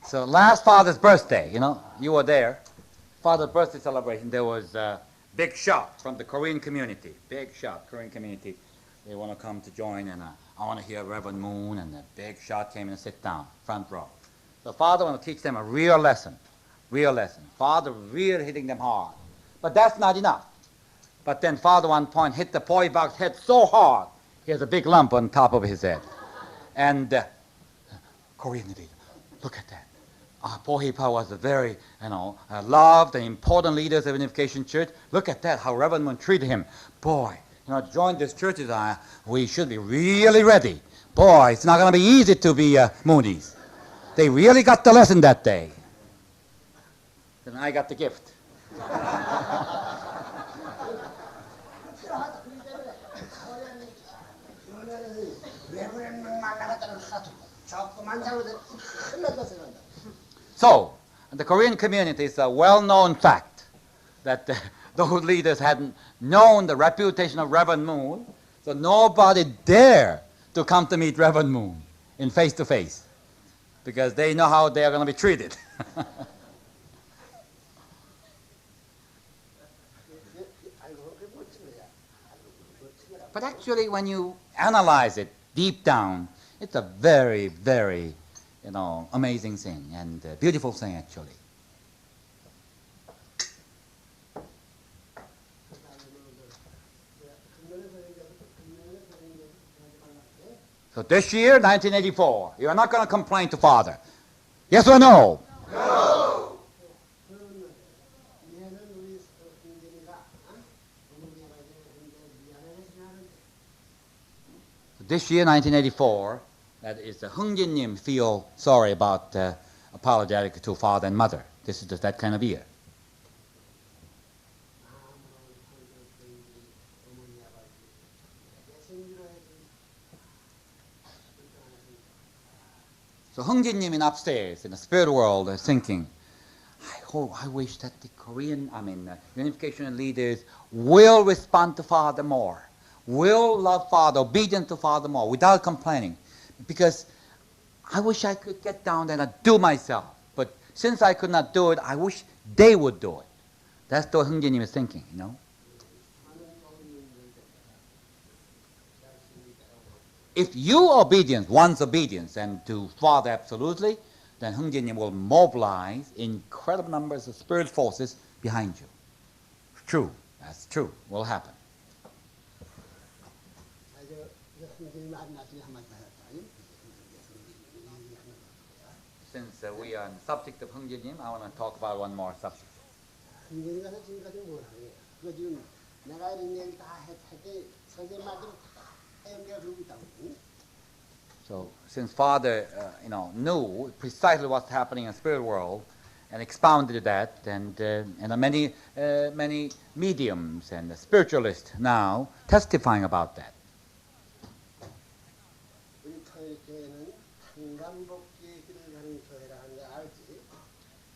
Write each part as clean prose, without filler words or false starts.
So last Father's birthday, you were there. Father's birthday celebration, there was a big shot from the Korean community. Big shot, Korean community. They want to come to join, and I want to hear Reverend Moon, and the big shot came and sit down, front row. So Father want to teach them a real lesson. Real lesson. Father really hitting them hard. But that's not enough. But then Father one point hit the boy box head so hard, he has a big lump on top of his head. And Korean leader, look at that. Paul Hipa was a very, loved and important leader of the Unification Church. Look at that, how Reverend Moon treated him. Boy, join this church, we should be really ready. Boy, it's not going to be easy to be Moonies. They really got the lesson that day. Then I got the gift. So, the Korean community is a well-known fact that those leaders hadn't known the reputation of Reverend Moon, so nobody dared to come to meet Reverend Moon in face-to-face because they know how they are going to be treated. But actually, when you analyze it deep down, it's a very, very, amazing thing and beautiful thing, actually. So this year, 1984, you are not going to complain to Father. Yes or no? No! This year, 1984, that is the Hung-jin-nim feel sorry about apologetic to father and mother. This is just that kind of year. So Hung-jin-nim in upstairs in the spirit world is thinking, I wish that the Korean, unification leaders will respond to Father more, will love Father, obedient to Father more, without complaining. Because I wish I could get down there and do myself. But since I could not do it, I wish they would do it. That's what Hung-jin-nim is thinking, If you obedience, one's obedience, and to Father absolutely, then Hung-jin-nim will mobilize incredible numbers of spirit forces behind you. True. That's true. Will happen. Since we are on the subject of Hung-jin-nim, I want to talk about one more subject. So, since Father, knew precisely what's happening in the spirit world, and expounded that, and many mediums and spiritualists now testifying about that.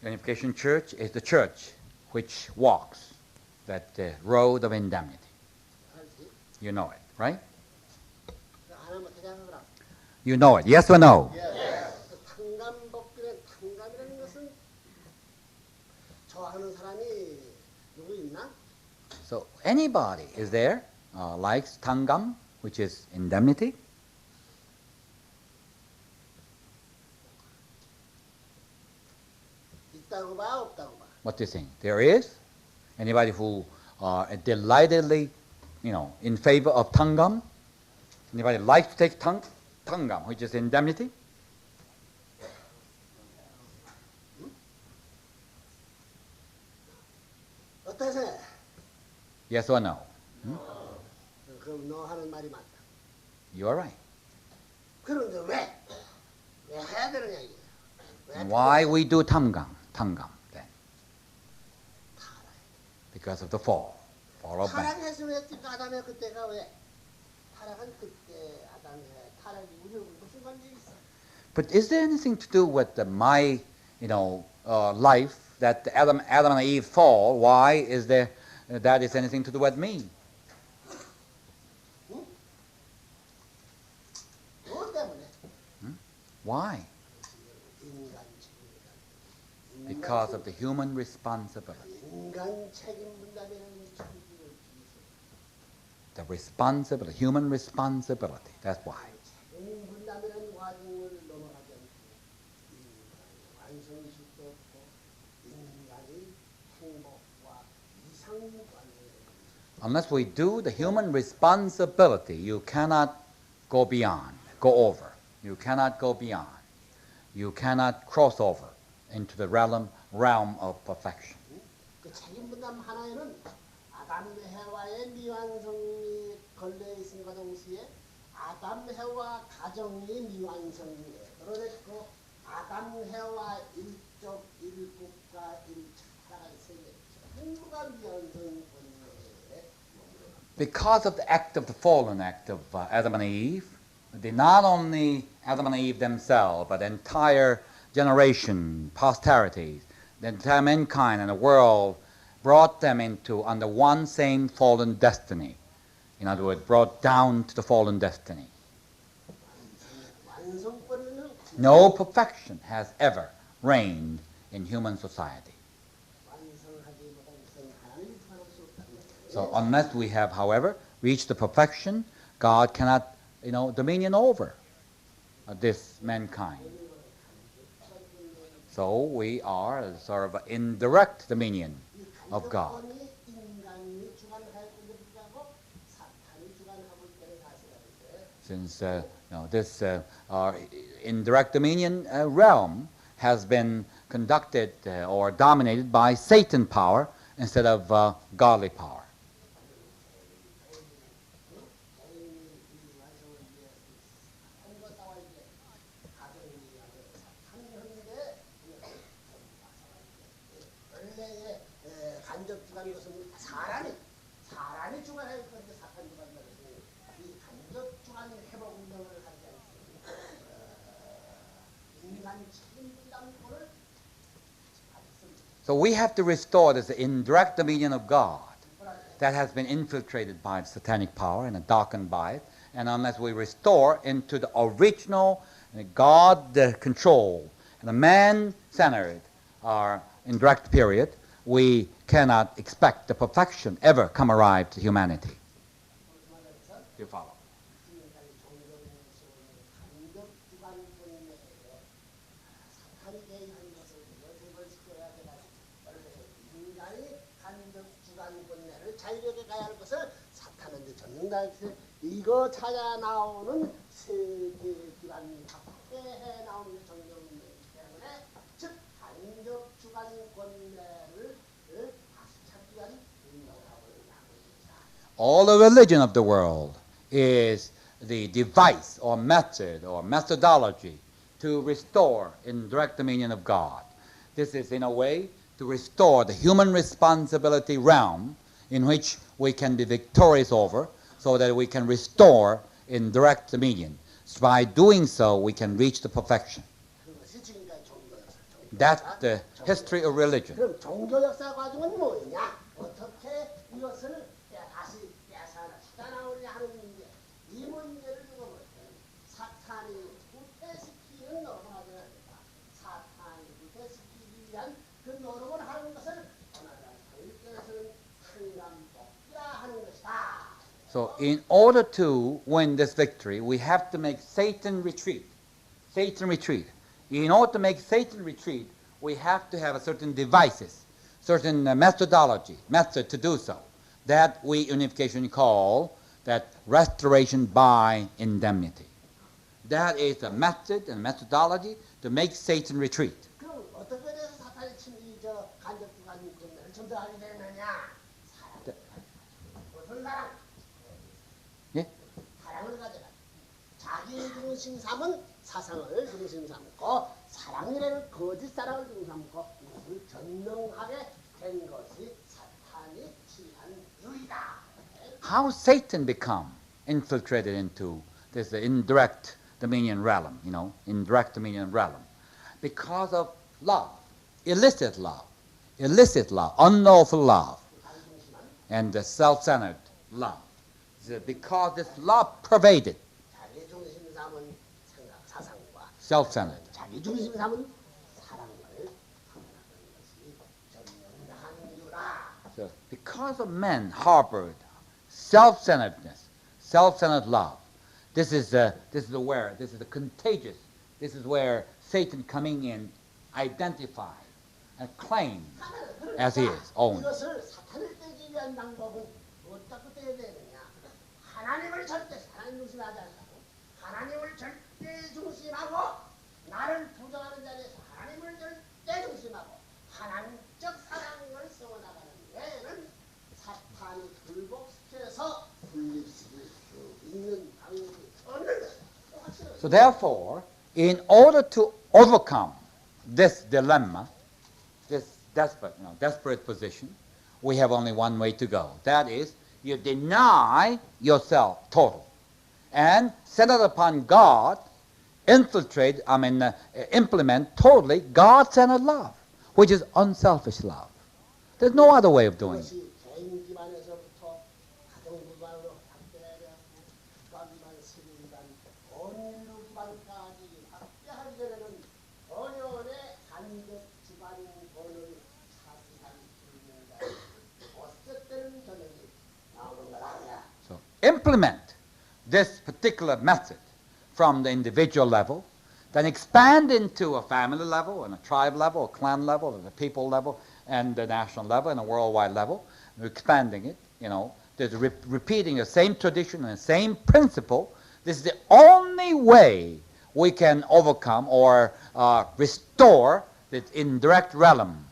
Unification Church is the church which walks that road of indemnity. You know it, right? You know it, yes or no? Yes. So anybody is there likes tangam, which is indemnity? What do you think? There is? Anybody who are delightedly, in favor of tangam? Anybody like to take tangam, which is indemnity? Yes or no? You are right. Why we do tangam then? Because of the fall of man. But is there anything to do with my, life that Adam and Eve fall? Why is there that is anything to do with me. Why? Because of the human responsibility. The responsibility, human responsibility. That's why. Unless we do the human responsibility, you cannot go beyond, go over. You cannot go beyond. You cannot cross over into the realm of perfection. 그 책임분담 하나에는 아담 해와의 미완성이 걸려 있음과 동시에 아담 해와 가정의 미완성이 드러냈고 아담 해와 일족 일국가 일차가 세계 전부가 미완성. Because of the act of the fallen act of Adam and Eve, not only Adam and Eve themselves, but the entire generation, posterity, the entire mankind and the world brought them into under one same fallen destiny. In other words, brought down to the fallen destiny. No perfection has ever reigned in human society. So unless we have, however, reached the perfection, God cannot, dominion over this mankind. So we are sort of indirect dominion of God. Since this indirect dominion realm has been conducted or dominated by Satan power instead of godly power. So we have to restore this indirect dominion of God that has been infiltrated by the satanic power and darkened by it. And unless we restore into the original God control and the man-centered indirect period, we cannot expect the perfection ever come arrive to humanity. You follow? 이거 찾아 나오는 세계 기반 확대해 나오는 정령이기 때문에 즉 간접 주관권례를 다시 찾기 위한 운동을 하고 있습니다. All the religion of the world is the device or method or methodology to restore indirect dominion of God. This is in a way to restore the human responsibility realm in which we can be victorious over, so that we can restore indirect dominion. So by doing so, we can reach the perfection. That's the history of religion. 그럼 종교 역사 과정은 뭐냐? 어떻게 이것을 다시 찾아나오냐 하는 문제. 이 문제를 두고 볼 때는 사탄이 후퇴시키는 노력을 하지 않는다. 사탄이 후퇴시키기 위한 그 노력을 하는 것을 하나님 교육에서는 한감독이라 하는 것이다. So in order to win this victory, we have to make Satan retreat. Satan retreat. In order to make Satan retreat, we have to have a certain devices, certain methodology, method to do so. That we unification call that restoration by indemnity. That is a method and methodology to make Satan retreat. 그럼 어떻게 해서 사탄이 저 간접 주관권을 점령하게 되느냐? 무슨 사랑? 예? 사랑을 가져라. 자기 중심 삼은 사상을 중심 삼고 사랑이라는 거짓 사랑을 중심 삼고 이것을 전능하게 된 것이 사탄이 취한 유이다. How Satan become infiltrated into this indirect dominion realm, indirect dominion realm? Because of love, illicit love, unlawful love. and the self-centered love. So because this love pervaded, 자기 중심 삼은 생각 사상과 self-centered. 자기 중심 삼은 사랑을 표현하는 것이 전명한 이유라. So because of men harbored self-centeredness, self-centered love, this is the contagious. This is where Satan coming in, identify and claim as he is own. 이것을 사탄을 떼기 위한 방법은 어떻게 떼야 되느냐? 하나님을 절대 하나님 중심하지 않고 하나님을 절대 중심하고 나를 부정하는 자리에서 하나님을 절대 중심하고 하나님적 사랑을 세워나가는 데에는 사탄이 굴복시켜서 분립시킬 수 있는 방법이 없는 것이다. So therefore, in order to overcome this dilemma, this desperate position, we have only one way to go. That is, you deny yourself total and centered upon God, implement totally God-centered love, which is unselfish love. There's no other way of doing it. 이것이 개인 기반에서부터 가정 기반으로 확대하고 국가 기반, 세계 기반, 온 인류 기반까지 확대하기 전에는 번연의 간접 주관 본을 사실상 불명하는 어쨌든 전형이 나오는 거라. So implement this particular method from the individual level, then expand into a family level, and a tribe level, a clan level, and a people level, and the national level, and a worldwide level. We're expanding it, There's repeating the same tradition and the same principle. This is the only way we can overcome or restore the indirect realm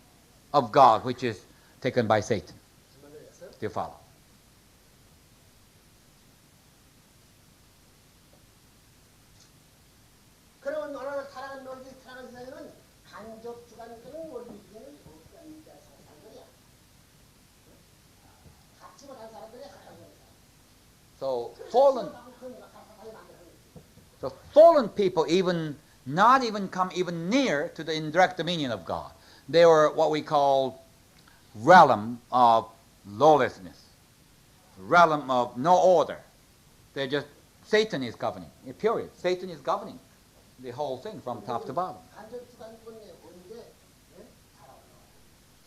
of God, which is taken by Satan. Do you follow? 그러면 너는 타락한 너희들이 타락한 세상에는 간접 주관적인 원리주의는 없다는 사람들이야. 갖지 못한 사람들이 가장 So fallen people not even come even near to the indirect dominion of God. They were what we call realm of lawlessness, realm of no order. They're just Satan is governing. Period. Satan is governing the whole thing from top to bottom.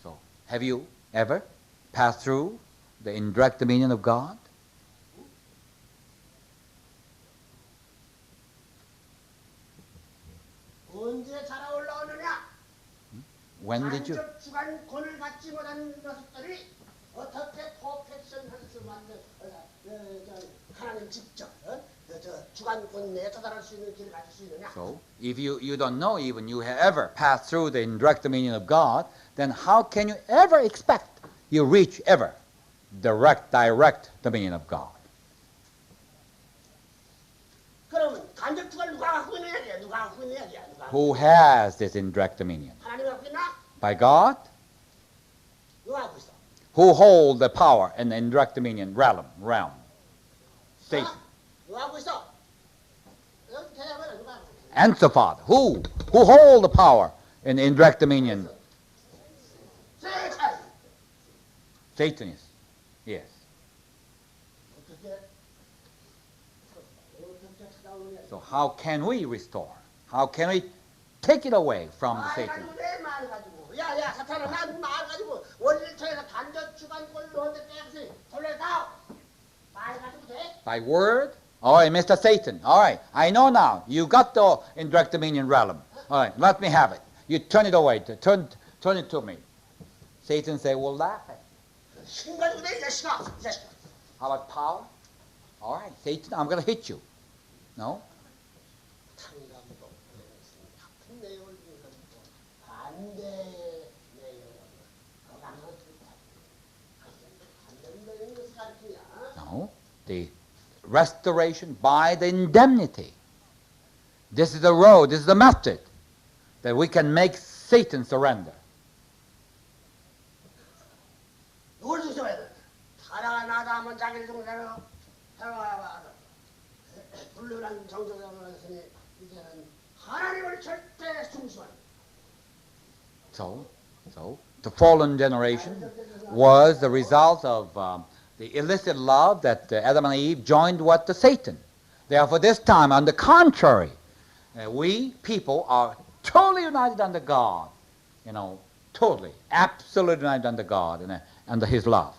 So, have you ever passed through the indirect dominion of God? 언제 자라올라오느냐? When did you? 간접 주관권을 갖지 못한 녀석들이 어떻게 퍼펙션 할수 만든 하나님 직접 주관권 내에 도달할 수 있는 길을 가질 수 있느냐? So, if you don't know even you have ever passed through the indirect dominion of God, then how can you ever expect you reach ever direct dominion of God? 그러면 간접 주관을 누가 갖고 있느냐? 누가 갖고 있느냐? Who has this indirect dominion? 하나님 갖고 있나? By God? 누가 갖고 있어? Who hold the power in the indirect dominion realm? Satan. 누가 갖고 있어? 대답해라. 누가 갖고 있어? Answer, Father. Who hold the power in the indirect dominion? Satan is. Yes. So how can we restore? How can we take it away from the Satan? 야, 사탄아, 말 가지고 원리를 통해서 간접 주관권을 너한테 빼앗이 돌려다오. 말 가지고 돼? By word? All right, Mr. Satan. All right, I know now. You got the indirect dominion realm. All right, let me have it. You turn it away. Turn it to me. Satan say, "We'll laugh at you." 힘 가지고 돼, 이 자식아. How about power? All right, Satan, I'm going to hit you. No? 탕감도 같은 내용을 중에서부터 반대 내용을 반대되는 것을 가르치냐? No. The restoration by the indemnity. This is the road, this is the method that we can make Satan surrender. 누굴 조심해야 돼? 타락한 아담은 자기를 중생으로 불륜한 정정을 했으니 이제는 하나님을 절대 중심하는. So the fallen generation was the result of the illicit love that Adam and Eve joined with the Satan. Therefore, this time, on the contrary, we people are totally united under God, totally, absolutely united under God and under His love,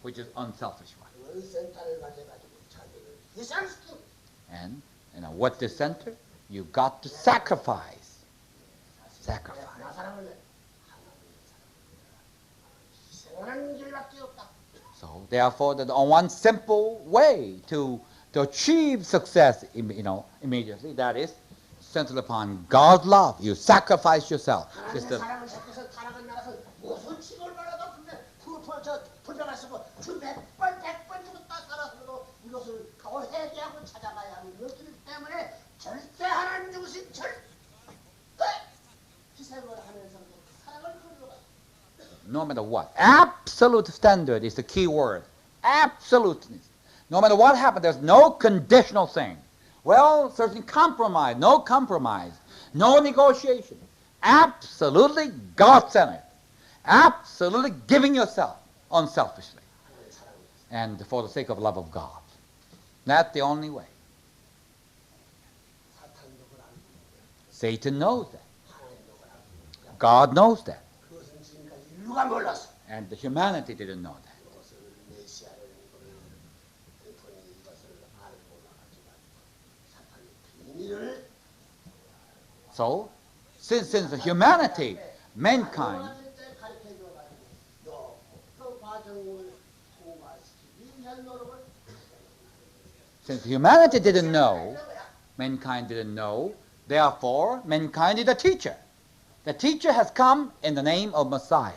which is unselfish one. And what the center? You got to sacrifice. Sacrifice. So therefore, the one simple way to achieve success, immediately, that is centered upon God's love. You sacrifice yourself. No matter what. Absolute standard is the key word. Absoluteness. No matter what happens, there's no conditional thing. Well, certain compromise, no negotiation. Absolutely God-centered. Absolutely giving yourself unselfishly. And for the sake of love of God. That's the only way. Satan knows that. God knows that. And the humanity didn't know that. So, since the humanity, mankind, since humanity didn't know, mankind didn't know, therefore, mankind is a teacher. The teacher has come in the name of Messiah.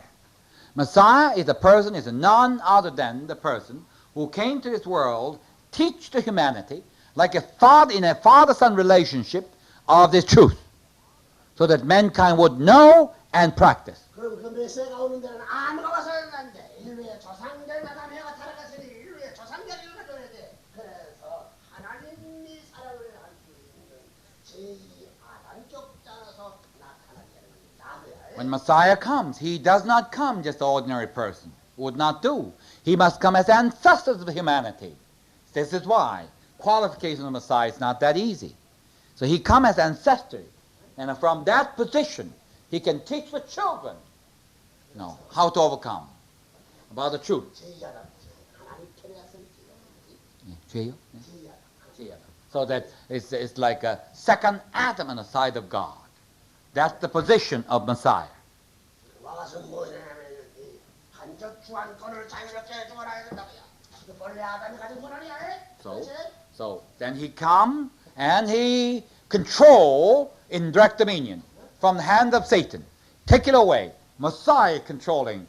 Messiah is a person, is none other than the person who came to this world, teach to humanity, like a father in a father-son relationship of this truth, so that mankind would know and practice. When Messiah comes, he does not come just an ordinary person. Would not do. He must come as ancestors of humanity. This is why qualification of Messiah is not that easy. So he comes as ancestors, and from that position, he can teach the children, how to overcome about the truth. So that it's like a second Adam on the side of God. That's the position of Messiah. So then he come and he control in direct dominion from the hand of Satan. Take it away. Messiah controlling,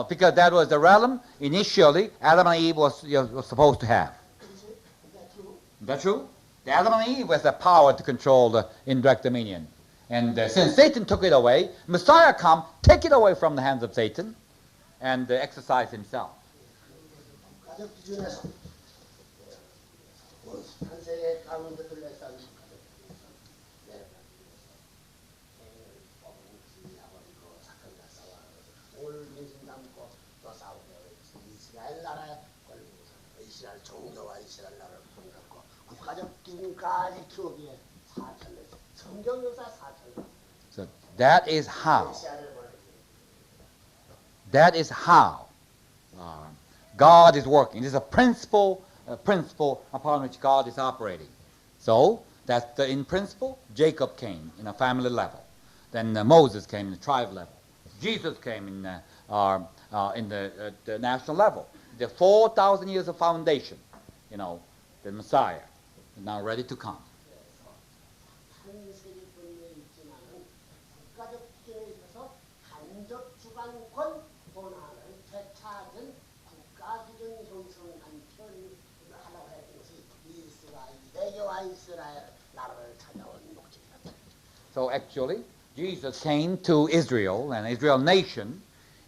because that was the realm initially Adam and Eve was supposed to have. Is that true? The Adam and Eve was the power to control the indirect dominion. And since Satan took it away, Messiah come, take it away from the hands of Satan, and exercise himself. So that is how God is working. This is a principle upon which God is operating. So that's in principle, Jacob came in a family level. Then Moses came in the tribe level. Jesus came in the national level. The 4,000 years of foundation, the Messiah is now ready to come. So actually, Jesus came to Israel, and Israel nation,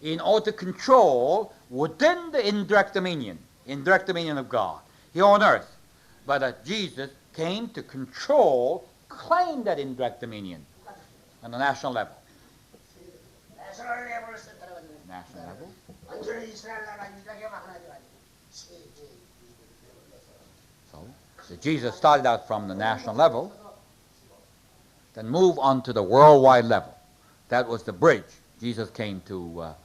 in order to control within the indirect dominion of God, here on earth. But Jesus came to control, claim that indirect dominion on the national level. National level? 완전히 이스라엘 나라 유다교가 하나 돼가지고 세계 이익을 내걸려서 So Jesus started out from the national level, then moved on to the worldwide level. That was the bridge Jesus came to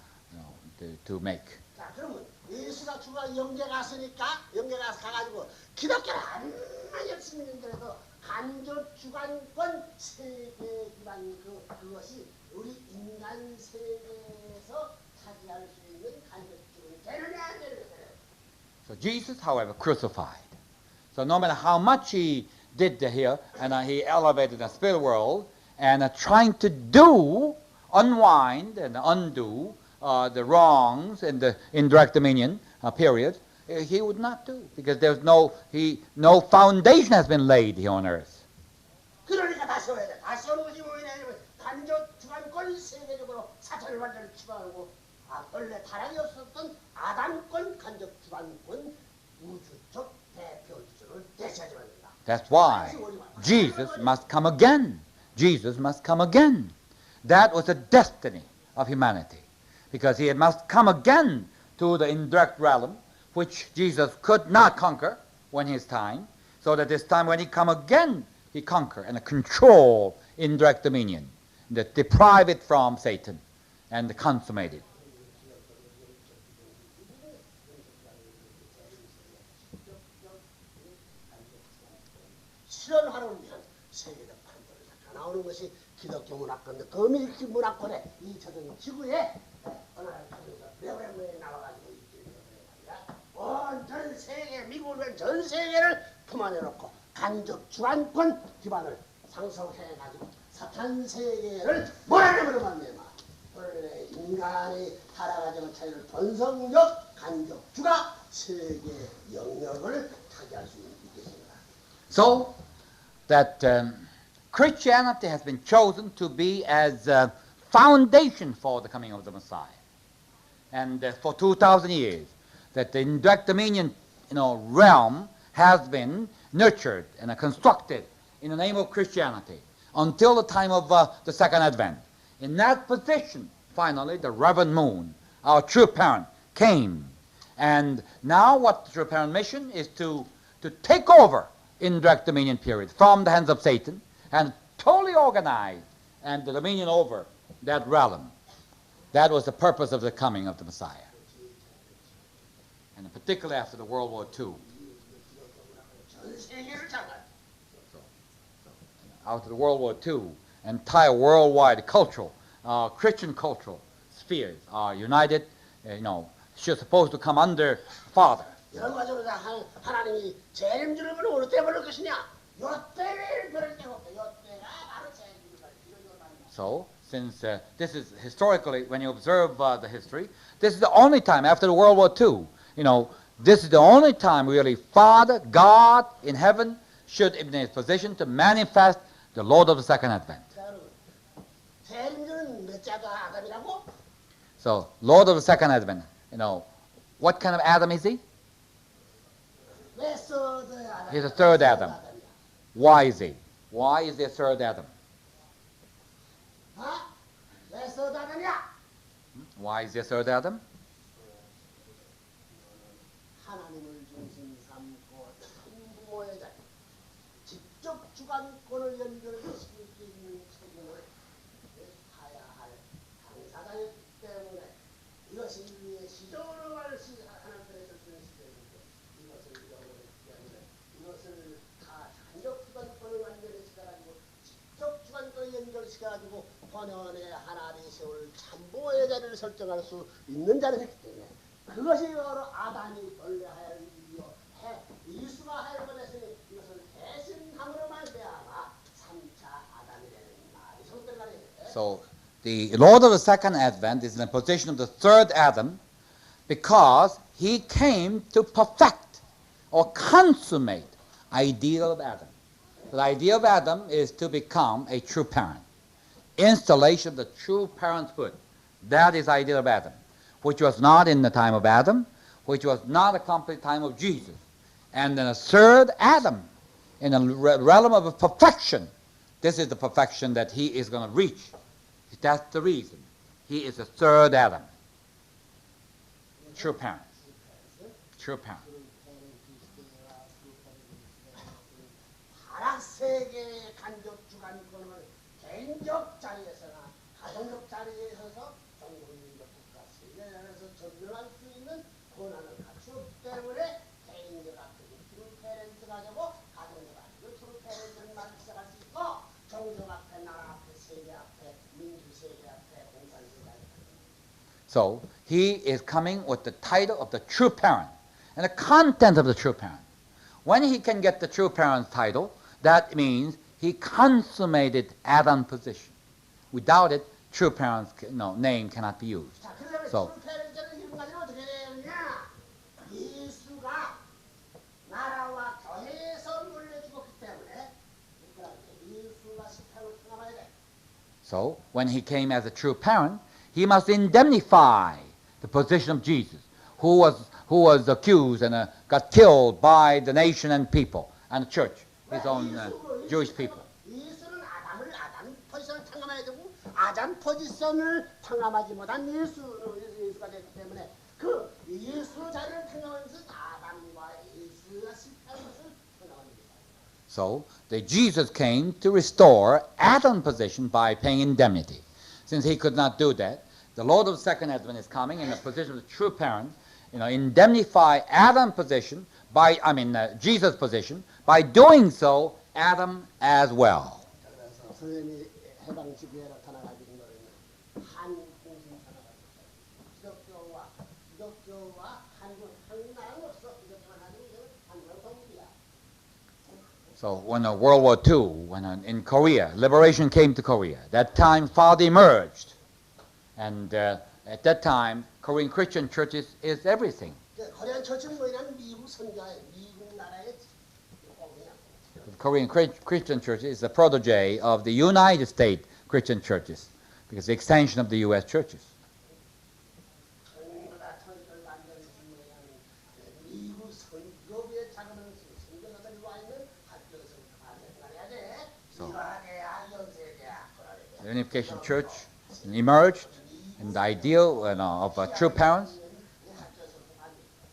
make. 자, 그러면 예수가 주가 영계 갔으니까 영계 가가지고 기독교를 얼마나 열심히 했는데도 간접 주관권 세계 기반 그것이 우리 인간 세계에서 차지할 수 있는 간접 주관이 되느냐 안 되느냐. So Jesus, however, crucified. So no matter how much he did here, and he elevated the spirit world, and trying to unwind and undo the wrongs in the indirect dominion period, he would not do, because there's no foundation has been laid here on earth. 그러니까 다시 오야 돼. 다시 오는 것이 뭐냐면 간접 주관권 세계적으로 사탄을 완전히 추방하고 원래 타락이 없었던 아담권 간접 주관권 우주적 대표 기준을 대체하지 말입니다. That's why Jesus must come again. Jesus must come again. That was the destiny of humanity, because he must come again to the indirect realm, which Jesus could not conquer when his time, so that this time when he come again, he conquer and control indirect dominion, that deprive it from Satan and consummate it. 실현하려면 세계적 판도를 잠깐 나오는 것이 기독교 문화권인데 그 문화권에 이 젖은 지구에 어느 날 레브레브에 나와가지고 온 세계 미국을 전 세계를 품 안에 놓고 간접 주관권 기반을 상성해가지고 사탄 세계를 몰아내버려 만내마 원래 인간의 타락가지고 차이를 본성적 간접 주가 세계 영역을 차지할 수 있겠습니다. So that Christianity has been chosen to be as a foundation for the coming of the Messiah. And for 2,000 years, that the indirect dominion realm has been nurtured and constructed in the name of Christianity until the time of the Second Advent. In that position, finally, the Reverend Moon, our true parent, came. And now what the true parent mission is to take over indirect dominion period from the hands of Satan and totally organize and the dominion over that realm. That was the purpose of the coming of the Messiah. And particularly after the World War II. After the World War II, entire worldwide cultural, Christian cultural spheres are united, she's supposed to come under Father. 결과적으로 하나님이 재림주를 보는 어느 때 부를 것이냐? 요때를 부를 때가 없다. 요때가 바로 재림주를 So, since this is historically, when you observe the history, this is the only time after the World War II, this is the only time really Father, God in heaven should be in a position to manifest the Lord of the Second Advent. 재림주는 몇자도 아담이라고? So, Lord of the Second Advent, what kind of Adam is he? He's a third Adam. Why is he? Why is he a third Adam? Why is he a third Adam? 하나님을 중심 삼고 부모의 자리, 직접 주관권을 연결시킬 수 있는 책임을 다야 할 당사자이기 때문에 이것이 인류의 시종으로 하나님께서 주는 시대인데 이것을 잃어버렸기 때문에 이것을 다 간접 주관권을 완전히 시켜가지고 직접 주관권을 연결시켜가지고 번연의 하나님이 세울 참보의 자리를 설정할 수 있는 자리이기 때문에 그것이 바로 아담이 본래 하여 이수가 하여가 됐으니 이것을 대신함으로 말미암아 3차 아담이 되는 말이 성취되는. So the Lord of the Second Advent is in the position of the third Adam because he came to perfect or consummate ideal of Adam. The idea of Adam is to become a true parent. Installation of the true parenthood. That is the idea of Adam, which was not in the time of Adam, which was not accomplished in the time of Jesus. And then a third Adam in the realm of perfection. This is the perfection that he is going to reach. That's the reason. He is the third Adam. True parents. True parents. 하락세계의 간접 주관권을 개인적 자리에서나 가정적 자리에 서서 종교민족 국가 세계에서 전면할 수 있는 권한을 갖추기 때문에 개인적 앞에 트루 페렌트가 되고 가정적 앞에 트루 페렌트만 시작할 수 있고 종교 앞에 나라 앞에 세계 앞에 민주 세계 앞에 공산 세계 앞에. So he is coming with the title of the true parent and the content of the true parent. When he can get the true parent's title, that means he consummated Adam's position. Without it, true parent's name cannot be used. 자, 그러면 So, 트루 페렌트는 이런 가지고 어떻게 되느냐? 예수가 나라와 교회에서 물려 죽었기 때문에 예수가 십자가를 통함해야 돼. so when he came as a true parent, he must indemnify the position of Jesus, who was accused and got killed by the nation and people and the church, his own Jewish people. 예수는 아담 포지션을 탕감해야 되고 아담 포지션을 탕감하지 못한 예수가 됐기 때문에 그 예수 자리를 탕감하면서 아담과 예수가 실패한 것을 탕감합니다. So Jesus came to restore Adam's position by paying indemnity. Since he could not do that, the Lord of the second advent is coming in the position of the true parent, indemnify Adam's position Jesus' position. By doing so, Adam as well. 그래서 선생님이 해방 지구에 나타나가지고 거는 한국신사가 기독교와 한국 나라는 없어. 기독교만 하는 이거는 한국 독립이야. So when World War II, in Korea, liberation came to Korea, that time Father emerged. And at that time, Korean Christian churches is everything. 코리안 처치는 뭐냐면 미국 선교회, 미국 나라의 공이야. The Korean Christian church is the protege of the United States Christian churches, because the extension of the U.S. churches. 전부 다 통일을 만드는 뭐냐면 미국 선교부에 자금을 선교사들이 와 있는 학교에서 말해야 돼. 이화대학, 연세대학. The Unification Church emerged in the ideal of true parents.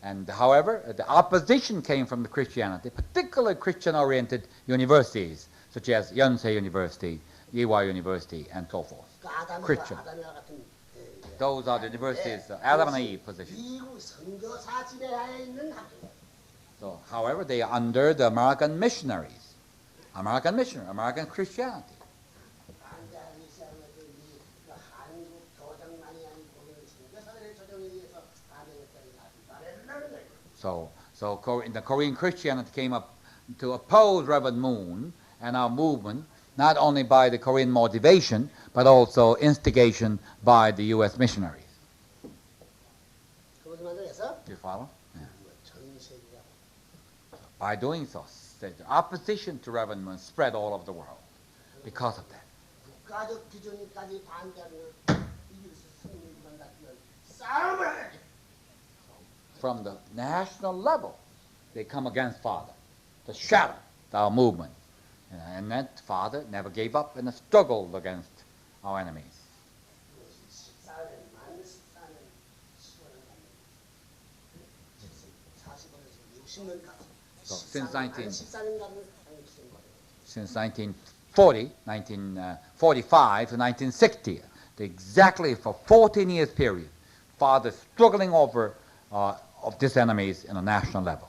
And however, the opposition came from the Christianity, particularly Christian-oriented universities, such as Yonsei University, Ewha University, and so forth. Christian. Those are the universities, Adam and Eve position. 미국 선교사 지배하에 있는 학교. So, however, they are under the American missionaries, American Christianity. So the Korean Christianity came up to oppose Reverend Moon and our movement, not only by the Korean motivation, but also instigation by the U.S. missionaries. Do you follow? Yeah. By doing so, the opposition to Reverend Moon spread all over the world because of that. From the national level, they come against Father to shatter our movement. And that Father never gave up and struggled against our enemies. So since 1945 to 1960, exactly for 14 years period, Father struggling over of these enemies in a national level.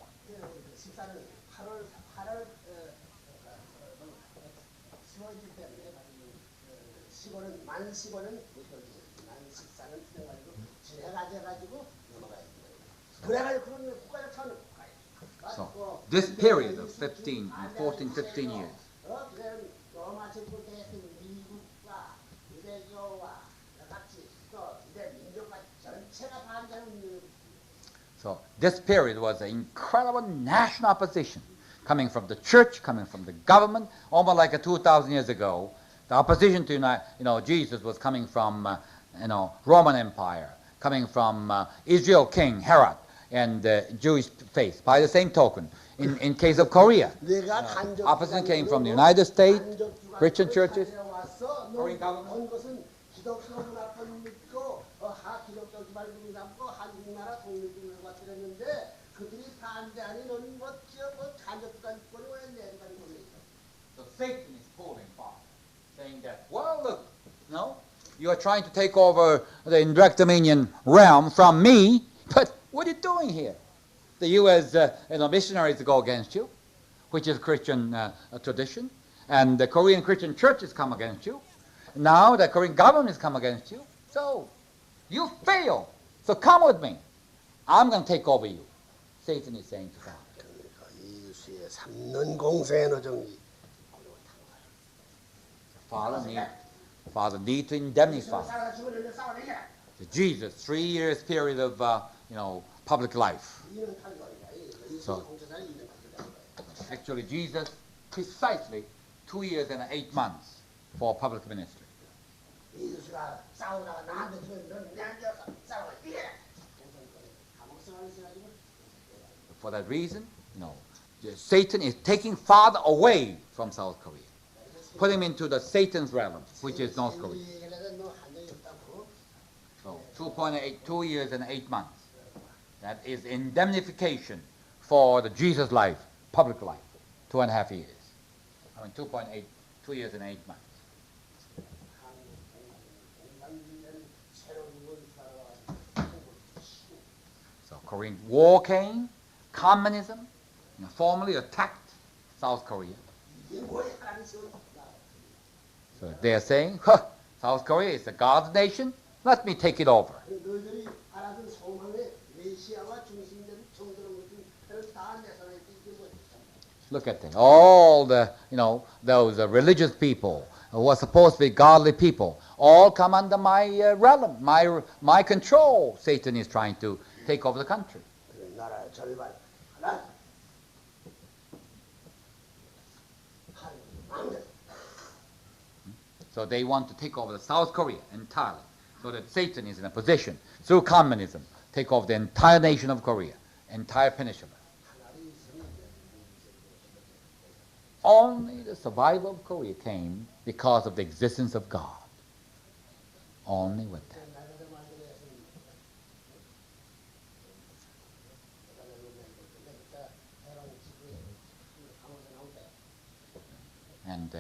So this period of 14, 15 years. So this period was an incredible national opposition coming from the church, coming from the government, almost like 2,000 years ago. The opposition to Jesus was coming from Roman Empire, coming from Israel King Herod and Jewish faith. By the same token, in case of Korea, opposition came from the United States, Christian churches, Korean government. 기독교 기반주의 삼고 한국나라 독립운동을 왔더랬는데 그들이 반대하니 너는 뭐 간접주권이 왜 내가지고 있어? So Satan is pulling Father, saying that, well, look, you are trying to take over the indirect dominion realm from me, but what are you doing here? The U.S. Missionaries go against you, which is Christian tradition, and the Korean Christian churches come against you. Now the Korean government has come against you. So you fail. So come with me. I'm going to take over you. Satan is saying to Father. 그러니까 예수의 삼는 공생의 노정이 Father need to indemnify Jesus 3 years period of public life. So actually Jesus precisely 2 years and 8 months for public ministry. 예수가 싸우다가 나한테 주면 너는 내한테 싸워 이게 For that reason, Satan is taking Father away from South Korea, put him into the Satan's realm, which is North Korea. So 2 years and 8 months. That is indemnification for the Jesus life, public life, 2.5 years. 2 years and 8 months. So Korean War came, communism formally attacked South Korea. So they are saying, South Korea is a God's nation, let me take it over. Look at that. All the, those religious people who are supposed to be godly people, all come under my realm, my control. Satan is trying to take over the country. So they want to take over the South Korea entirely, so that Satan is in a position, through communism, take over the entire nation of Korea, entire peninsula. Only the survival of Korea came because of the existence of God. Only with that. And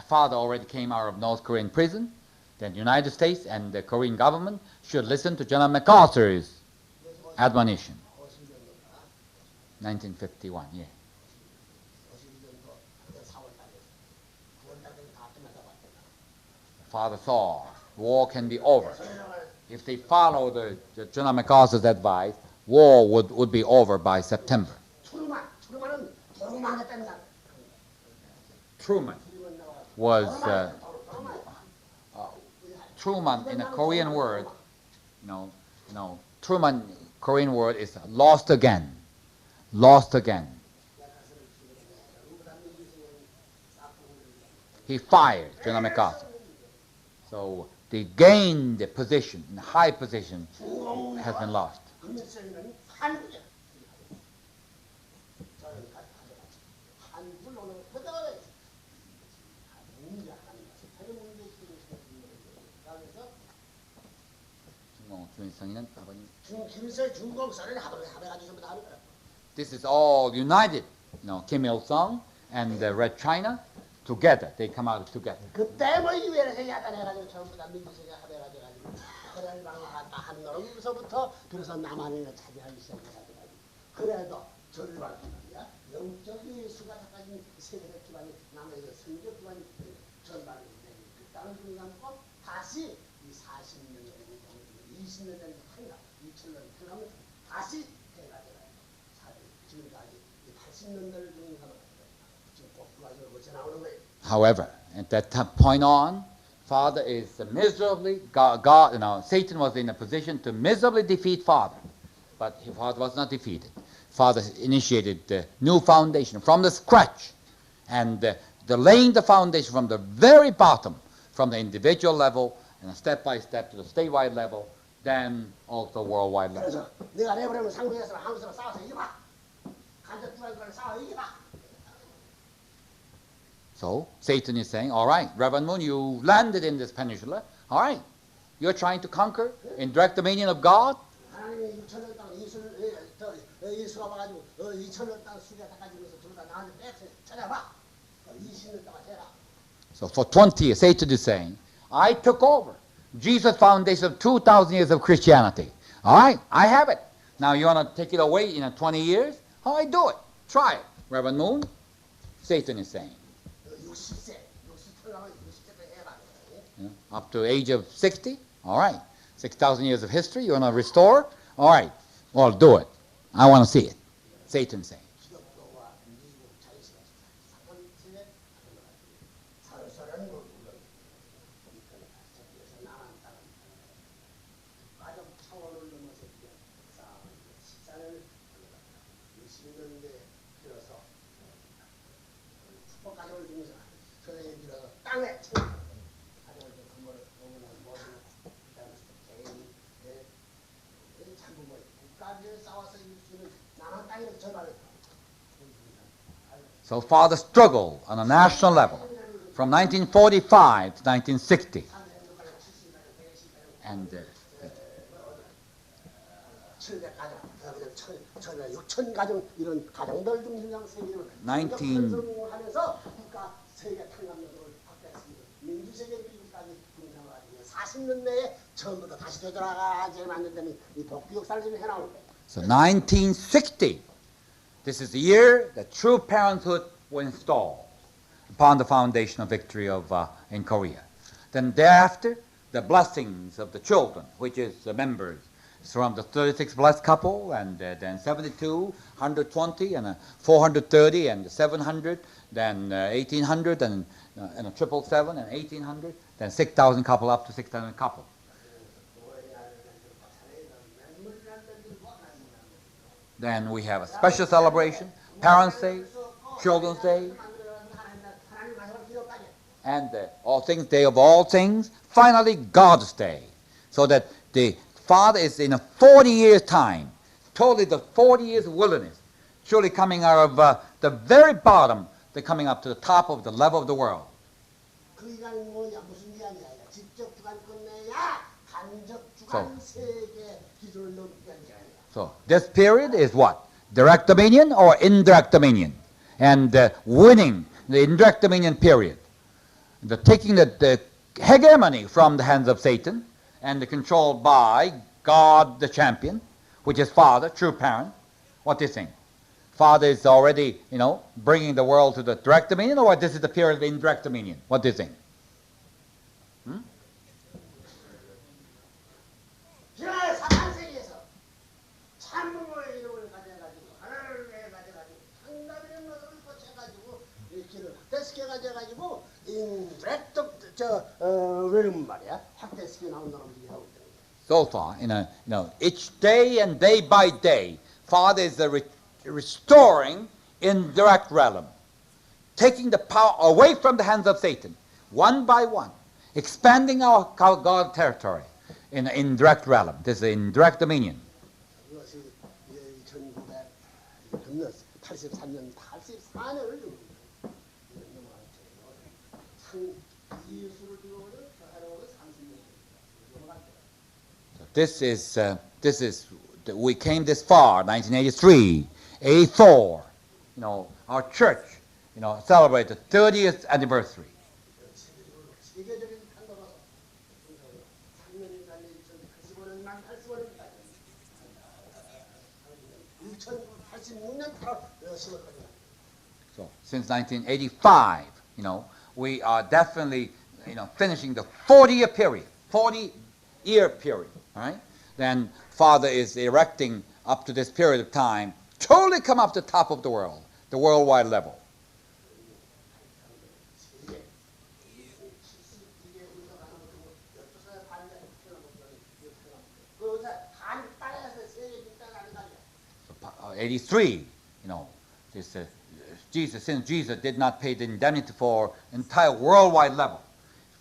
Father already came out of North Korean prison. Then the United States and the Korean government should listen to General MacArthur's admonition. 1951, yeah. Father saw war can be over. If they follow the General MacArthur's advice, war would be over by September. Truman was Truman in a Korean word, Truman Korean word is lost again, lost again. He fired General MacArthur. So they gained the position, the high position has been lost. This is all united, Kim Il-sung and Red China together. They come out together. 그때 뭐 유엔에서 야단해가지고 전부 다 민주주의가 합해가지고 그래서 한 놈서부터 그래서 남한을 차지하기 시작해가지고 그래도 절반 기반이야 영적 예수가 가진 세계적 기반이 남에서 성적 기반이 절반이 그땅을 중요하고 다시 이 40년 전에 20년 전에 한가 2000년 그러면 다시 해가 돼요. 지금까지 80년대를 중요하면 지금 꼭두가지고 지나오는 거예요. However, at that point on, Father is miserably, Satan was in a position to miserably defeat Father. But Father was not defeated. Father initiated the new foundation from the scratch. And the laying the foundation from the very bottom, from the individual level, and step by step to the statewide level, then also worldwide level. 그래서 내가 내버리면 상대에서 한국에서 싸워서 이겨봐. 간접 주관과를 싸워 이겨봐. So Satan is saying, all right, Reverend Moon, you landed in this peninsula. All right, You're trying to conquer in direct dominion of God? 하나님의 6천년 땅 예수가 와가지고 2천년 땅 수개 다 가지고서 둘 다 나한테 뺏어 찾아봐. 20년 동안 해라. So for 20 years, Satan is saying, I took over. Jesus' foundation of 2,000 years of Christianity. All right, I have it. Now you want to take it away in 20 years? How I do it? Try it. Reverend Moon, Satan is saying. 60세, 60세 가면 60세도 해라. Up to age of 60? All right. 6,000 years of history, you want to restore? All right. Well, do it. I want to see it. Satan saying. 기독교와 미국 자유시가 사건체에 살살한 걸 불러요. 그래서 나만 따라 가족 차원을 넘어서 식사를 60년대 들어서 축복 가족을 중에서 선생님 들어서 땅에 가족을 건물을 모시고 개인 전부 뭐 국가를 싸워서 이루는 남한 땅에서 전화를 So father struggled on a national level from 1945 to 1960. And 6천 가정 이런 가정들 중심장 세계를 19 하면서 국가 세계 탄압력을 확대했습니다. 민주세계 미국까지 분석하고 40년 내에 처음부터 다시 되돌아가지 만든다면 이 복귀 역사를 지금 해나올 거예요. So 1960, this is the year that true parenthood was installed upon the foundation of victory in Korea. Then thereafter, the blessings of the children, which is the members from the 36 blessed couple, and then 72, 120, and 430, and 700, then 1800, and a 777, and 1800, then 6,000 couple up to 6,000 couple. Then we have a special celebration, Parents' Day, Children's Day, and all things, Day of all things, finally God's Day. So that the Father is in a 40 years time, totally the 40 years of wilderness, surely coming out of the very bottom, they're coming up to the top of the level of the world. 그 기간은 뭐냐 무슨 기간이 아니라 직접 주관 끝내야 간접 주관 세계 기준을 넘는 기간이야. So this period is what? Direct dominion or indirect dominion? And winning the indirect dominion period. The taking the hegemony from the hands of Satan and controlled by God the champion, which is Father, true parent. What do you think? Father is already, bringing the world to the direct dominion, or this is the period of indirect dominion? What do you think? 지난 4세기에서 참모의 이름을 가져가지고 하나님을 가져가지고 상담의 것을 거쳐가지고 이 길을 확대시켜 가져가지고 인direct realm 말이야 확대시켜 나온 사람들이 하고 있는 거야. So far, each day and day by day, Father is restoring indirect realm, taking the power away from the hands of Satan, one by one, expanding our God territory in indirect realm. This is indirect dominion. 이것이 1983년 84년을 이수를 들어오는 하나님의 30년 We came this far, 1983, 84. Our church, celebrated 30th anniversary. 세계적인 판도로서 3년이 달린 2085년만 85년까지 1986년 8월 10월까지. So since 1985, we are definitely, finishing the 40-year period, 40-year period, all right? Then Father is erecting up to this period of time, totally come up to the top of the world, the worldwide level. So, 83, since Jesus did not pay the indemnity for entire worldwide level,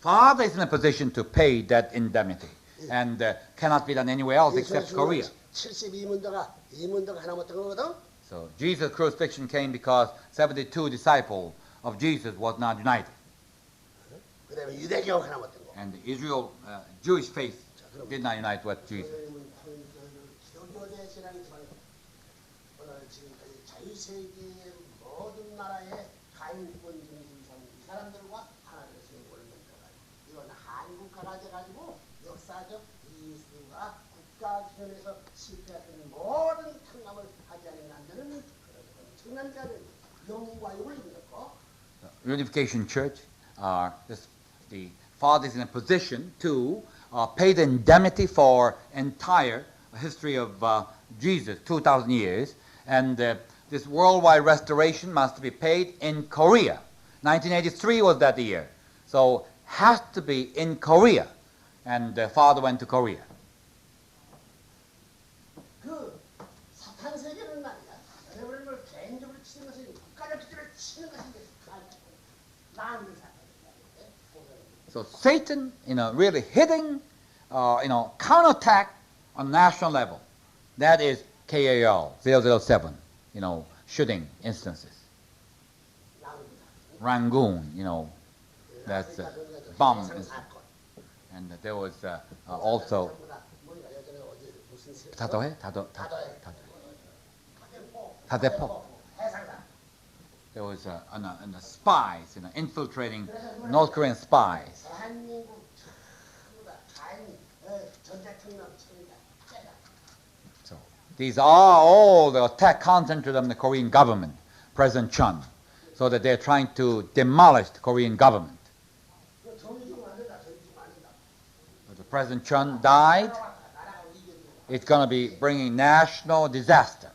Father is in a position to pay that indemnity, and cannot be done anywhere else except Korea. 72문도가 하나 못한 거거든. So Jesus' crucifixion came because 72 disciples of Jesus was not united, 그다음에 유대교 하나 못한 거. and the Jewish faith did not unite with Jesus. 기독교계 신앙이지만 오늘 지금까지 자유세계의 모든 나라의 가인권 중심상 이 사람들과 하나를 세우는 거다. 이건 한국화가 돼가지고 역사적 이수가 국가기관에서 실패했던 모든 탕감을 하지 않으면 안 되는 그런 엄청난 영광을 올리고 Unification Church, the father is in a position to pay the indemnity for entire history of Jesus, 2,000 years, and this worldwide restoration must be paid in Korea. 1983 was that year, so has to be in Korea, and the father went to Korea. 그 사탄 세계는 말이야. 여러분을 개인적으로 치는 것이 국가적 기준을 치는 것인데 나는 So Satan, really hitting, counterattack on national level. That is KAL 007, shooting instances. Rangoon, that's bomb. And there was also 다대포. There was spies, infiltrating North Korean spies. So these are all the attack concentrated on the Korean government, President Chun, so that they're trying to demolish the Korean government. But the President Chun died. It's going to be bringing national disaster.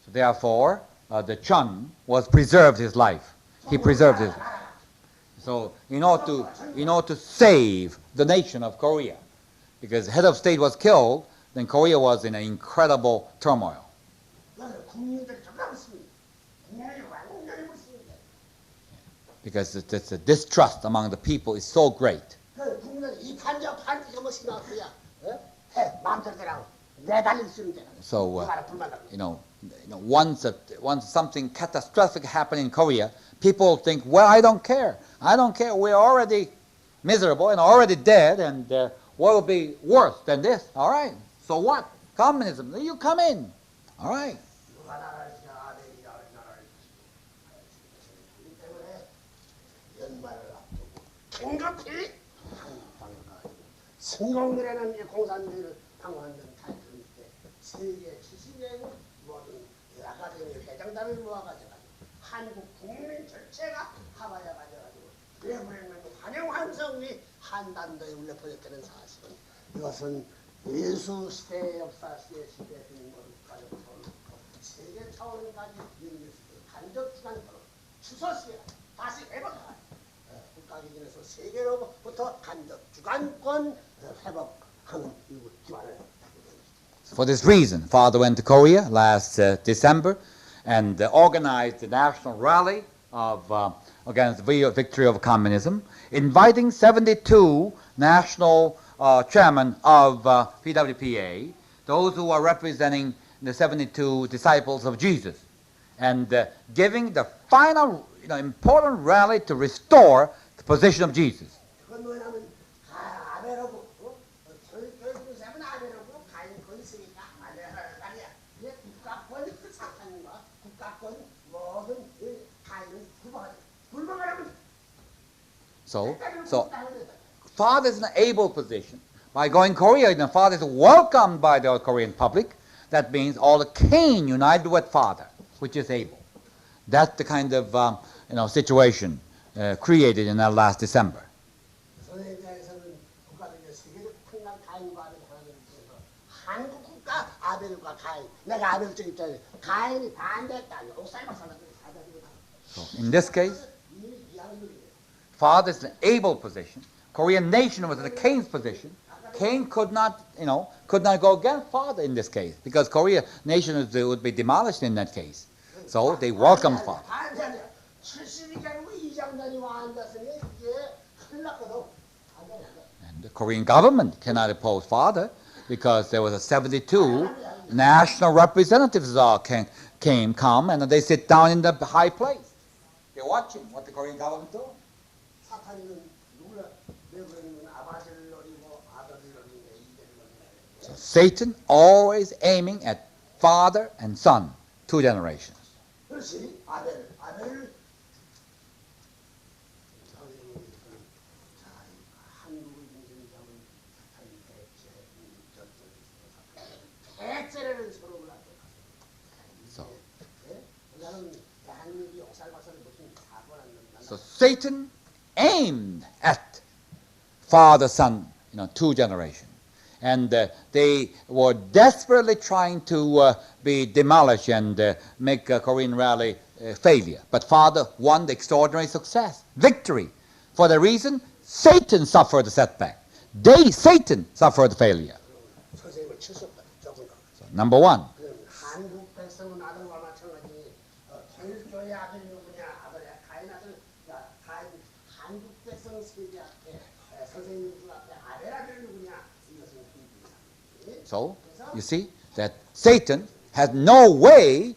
So therefore, the Chun was preserved his life. He preserved his. So in order to save the nation of Korea, because the head of state was killed, then Korea was in an incredible turmoil. Because the distrust among the people is so great. So once something catastrophic happened in Korea, people think, well, I don't care. We're already miserable and already dead, and what will be worse than this? All right. So what? Communism. You come in. All right. 성공이라는 공산주의를 방어하는 타이틀 때 세계 70개국 모든 아카데미 회장단을 모아가지고 한국 국민 전체가 하와이에 가져가지고 외부에는 환영 환성이 한반도에 울려 퍼졌다는 사실은 이것은 예수 시대 역사 시대 시대의 모든 국가적으로 세계 차원까지 연결 간접 기관으로 추서시에 다시 회복하라. 국가기준에서 세계로부터 간접 주관권 회복하는 기관을. For this reason, Father went to Korea last December and organized a national rally against the victory of communism, inviting 72 national chairmen of PWPA, those who are representing the 72 disciples of Jesus, and giving the final important rally to restore the position of Jesus. So Father is in an able position. By going Korea, the Father is welcomed by the Korean public. That means all the Cain united with Father, which is able. That's the kind of situation created in that last December. So in this case, Father is in an able position. Korean nation was in a Cain's position. Cain could not go against Father in this case, because Korea nation would be demolished in that case. So they welcomed Father. And the Korean government cannot oppose Father, because there was a 72 national representatives come, and they sit down in the high place. They're watching what the Korean government doing. 사탄이는 누구를 내버리는 아버지를 노리고 아들을 노리고 이들을 노리고. Satan always aiming at father and son, 2 generations. 그렇지. 아벨을 한국을 인생자면 대체라는 서로를 So, 나는 대한민국 역사를 봐서는 무슨 사고를 안 난다. so Satan aimed at father, son, 2 generations. And they were desperately trying to be demolished and make Korean rally failure. But father won the extraordinary success, victory. For the reason Satan suffered the setback. Satan suffered the failure. 선생님을 쳤었다. 조금 더. So, number 1. 한국 백성은 아들과 마찬가지 통일교의 아들이 누구냐 아들의 가인 아들 가인 한국 백성 세계 앞에 선생님들 앞에 아벨 아들이 누구냐 이것은 So, you see that Satan has no way